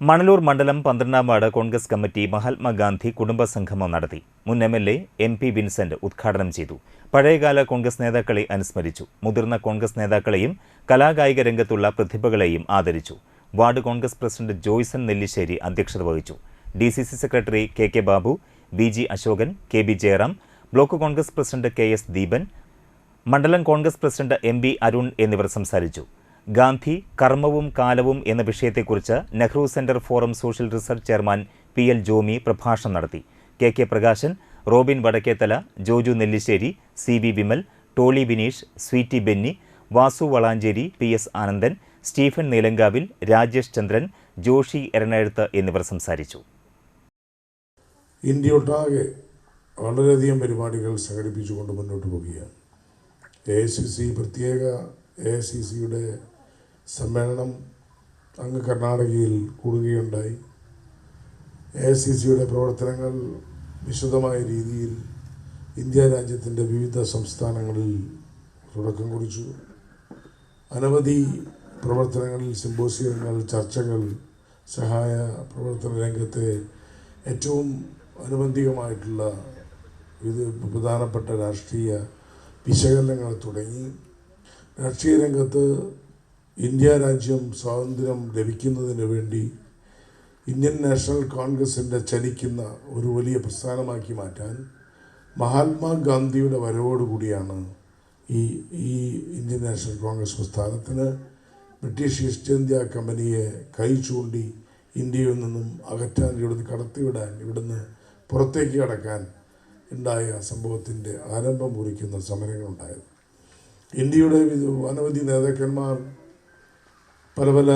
മണലൂർ മണ്ഡലം 12-ാം ward Congress committee Mahatma Gandhi കുടുംബ സംഗമം നടത്തി. മുൻ എം.എൽ.എ. എം.പി. വിൻസെന്റ് ഉദ്ഘാടനം ചെയ്തു. പഴയകാല കോൺഗ്രസ് നേതാക്കളെ അനുസ്മരിച്ചു. മുതിർന്ന കോൺഗ്രസ് നേതാക്കളെയും കലാകായിക രംഗത്തുള്ള പ്രതിഭകളെയും ആദരിച്ചു. വാർഡ് കോൺഗ്രസ് പ്രസിഡന്റ് ജോയ്സൺ നെല്ലിശ്ശേരി അധ്യക്ഷത വഹിച്ചു. DCC secretary K Babu, BG. Ashokan, KB. Jayaram, block Congress president KS. Deepan, മണ്ഡലം കോൺഗ്രസ് പ്രസിഡന്റ് എം.ബി. അരുൺ എന്നിവർ സംസാരിച്ചു. ഗാന്ധി, കർമ്മവും കാലവും എന്ന വിഷയത്തെക്കുറിച്ച് Nehru centre forum social research chairman PL. Jomi പ്രഭാഷണം നടത്തി. K. Prakashan, Robin Vadakkethala, Joju Nellissery, CV. Vimal, Tolly Bineesh, Sweety Benny, Vasu Valanchery, PS. Anandan, Stephen Neelankavil, Rajesh Chandran, Joshy Eranazhuth എന്നിവർ സംസാരിച്ചു. ഇന്ത്യയൊട്ടാകെ വളരെയധികം പരിപാടികൾ സംഘടിപ്പിച്ചുകൊണ്ട് മുന്നോട്ട് പോവുകയാണ്. പ്രത്യേക AICCയുടെ സമ്മേളനം അങ്ങ് കർണാടകയിൽ കൂടുകയുണ്ടായി. AICCയുടെ പ്രവർത്തനങ്ങൾ വിശദമായ രീതിയിൽ ഇന്ത്യ രാജ്യത്തിൻ്റെ വിവിധ സംസ്ഥാനങ്ങളിൽ തുടക്കം കുറിച്ചു. അനവധി പ്രവർത്തനങ്ങളിൽ സിമ്പോസിയങ്ങൾ, ചർച്ചകൾ, സഹായ പ്രവർത്തന രംഗത്തെ ഏറ്റവും അനുബന്ധികമായിട്ടുള്ള പ്രധാനപ്പെട്ട രാഷ്ട്രീയ വിശകലനങ്ങൾ തുടങ്ങി രാഷ്ട്രീയ രംഗത്ത് ഇന്ത്യ രാജ്യം സ്വാതന്ത്ര്യം ലഭിക്കുന്നതിന് വേണ്ടി ഇന്ത്യൻ നാഷണൽ കോൺഗ്രസിൻ്റെ ചലിക്കുന്ന ഒരു വലിയ പ്രസ്ഥാനമാക്കി മാറ്റാൻ മഹാത്മാഗാന്ധിയുടെ വരവോടുകൂടിയാണ് ഈ ഇന്ത്യൻ നാഷണൽ കോൺഗ്രസ് പ്രസ്ഥാനത്തിന് ബ്രിട്ടീഷ് ഈസ്റ്റ് ഇന്ത്യ കമ്പനിയെ കൈ ചൂണ്ടി ഇന്ത്യയിൽ നിന്നും അകറ്റാൻ, ഇവിടുന്ന് കടത്തിവിടാൻ, ഇവിടുന്ന് പുറത്തേക്ക് കടക്കാൻ ഉണ്ടായ സംഭവത്തിൻ്റെ ആരംഭം കുറിക്കുന്ന സമരങ്ങളുണ്ടായത്. ഇന്ത്യയുടെ അനവധി നേതാക്കന്മാർ പല